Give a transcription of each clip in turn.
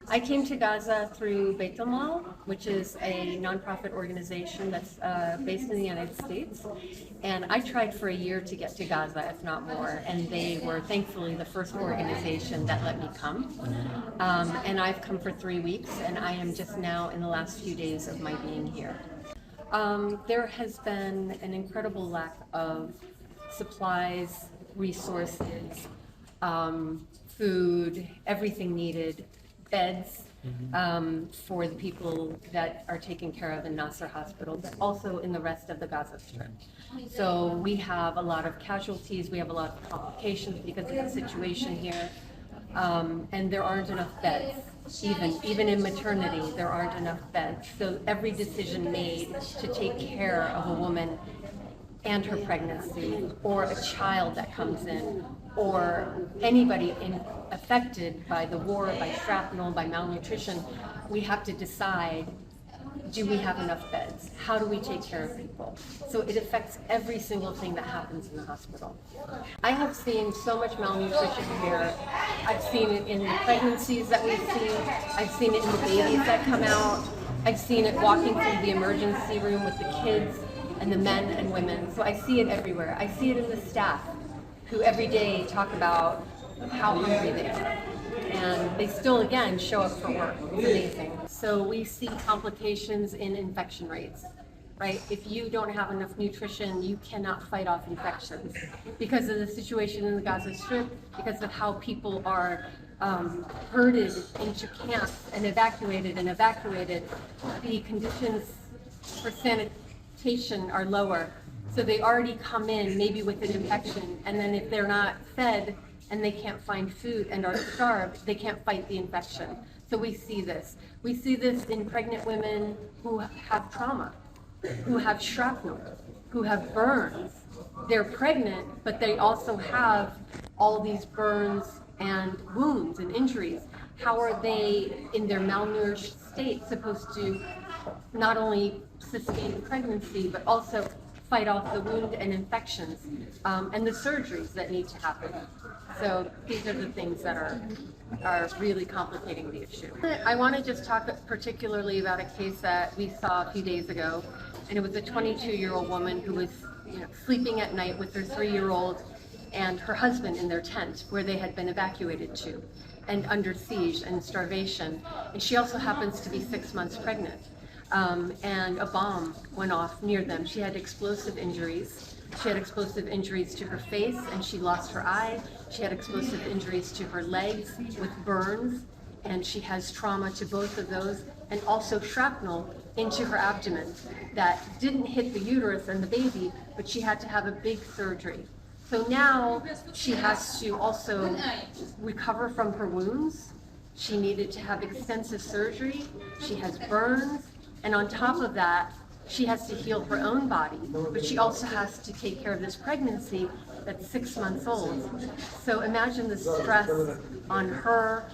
I came to Gaza through Beit al, which is a nonprofit organization that's based in the United States. And I tried for a year to get to Gaza, if not more. And they were thankfully the first organization that let me come. And I've come for 3 weeks, and I am just now in the last few days of my being here. There has been an incredible lack of supplies, resources, food, everything needed. Beds for the people that are taken care of in Nasser Hospital, but also in the rest of the Gaza Strip. So we have a lot of casualties, we have a lot of complications because of the situation here, and there aren't enough beds. Even in maternity, there aren't enough beds. So every decision made to take care of a woman and her pregnancy, or a child that comes in, or anybody affected by the war, by shrapnel, by malnutrition, we have to decide, do we have enough beds? How do we take care of people? So it affects every single thing that happens in the hospital. I have seen so much malnutrition here. I've seen it in the pregnancies that we've seen. I've seen it in the babies that come out. I've seen it walking through the emergency room with the kids and the men and women. So I see it everywhere. I see it in the staff who every day talk about how hungry they are. And they still, again, show up for work. It's amazing. So we see complications in infection rates, right? If you don't have enough nutrition, you cannot fight off infections. Because of the situation in the Gaza Strip, because of how people are herded into camps and evacuated, the conditions for sanitation are lower. So they already come in maybe with an infection, and then if they're not fed and they can't find food and are starved, they can't fight the infection. So we see this. We see this in pregnant women who have trauma, who have shrapnel, who have burns. They're pregnant, but they also have all these burns and wounds and injuries. How are they, in their malnourished state, supposed to not only sustain pregnancy, but also fight off the wound and infections and the surgeries that need to happen? So these are the things that are really complicating the issue. I want to just talk particularly about a case that we saw a few days ago, and it was a 22-year-old woman who was sleeping at night with her 3-year-old and her husband in their tent where they had been evacuated to, and under siege and starvation. And she also happens to be 6 months pregnant. And a bomb went off near them. She had explosive injuries. She had explosive injuries to her face, and she lost her eye. She had explosive injuries to her legs with burns, and she has trauma to both of those, and also shrapnel into her abdomen that didn't hit the uterus and the baby, but she had to have a big surgery. So now she has to also recover from her wounds. She needed to have extensive surgery. She has burns. And on top of that, she has to heal her own body, but she also has to take care of this pregnancy that's 6 months old. So imagine the stress on her.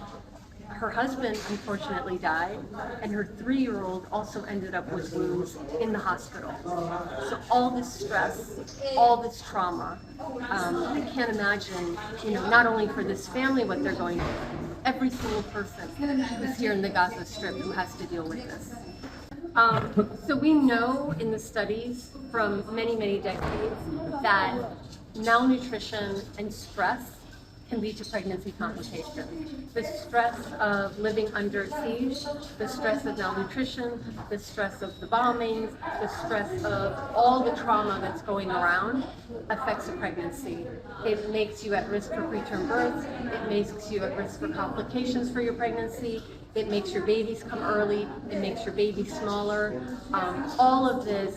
Her husband unfortunately died, and her 3-year-old also ended up with wounds in the hospital. So all this stress, all this trauma, I can't imagine, not only for this family what they're going through, every single person who's here in the Gaza Strip who has to deal with this. So we know in the studies from many, many decades that malnutrition and stress can lead to pregnancy complications. The stress of living under siege, the stress of malnutrition, the stress of the bombings, the stress of all the trauma that's going around affects a pregnancy. It makes you at risk for preterm birth, it makes you at risk for complications for your pregnancy, it makes your babies come early, it makes your baby smaller. All of this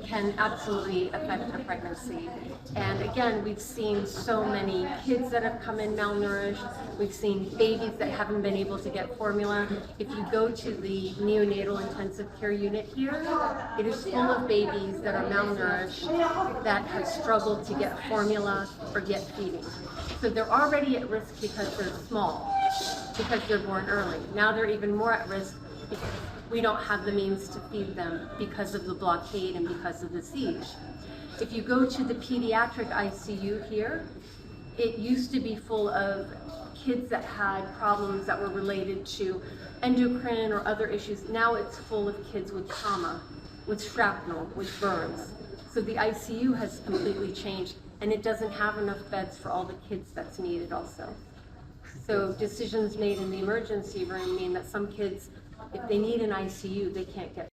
can absolutely affect a pregnancy. And again, we've seen so many kids that have come in malnourished. We've seen babies that haven't been able to get formula. If you go to the neonatal intensive care unit here, it is full of babies that are malnourished that have struggled to get formula or get feeding. So they're already at risk because they're small, because they're born early. Now they're even more at risk because we don't have the means to feed them because of the blockade and because of the siege. If you go to the pediatric ICU here, it used to be full of kids that had problems that were related to endocrine or other issues. Now it's full of kids with trauma, with shrapnel, with burns. So the ICU has completely changed, and it doesn't have enough beds for all the kids that's needed also. So decisions made in the emergency room mean that some kids, if they need an ICU, they can't get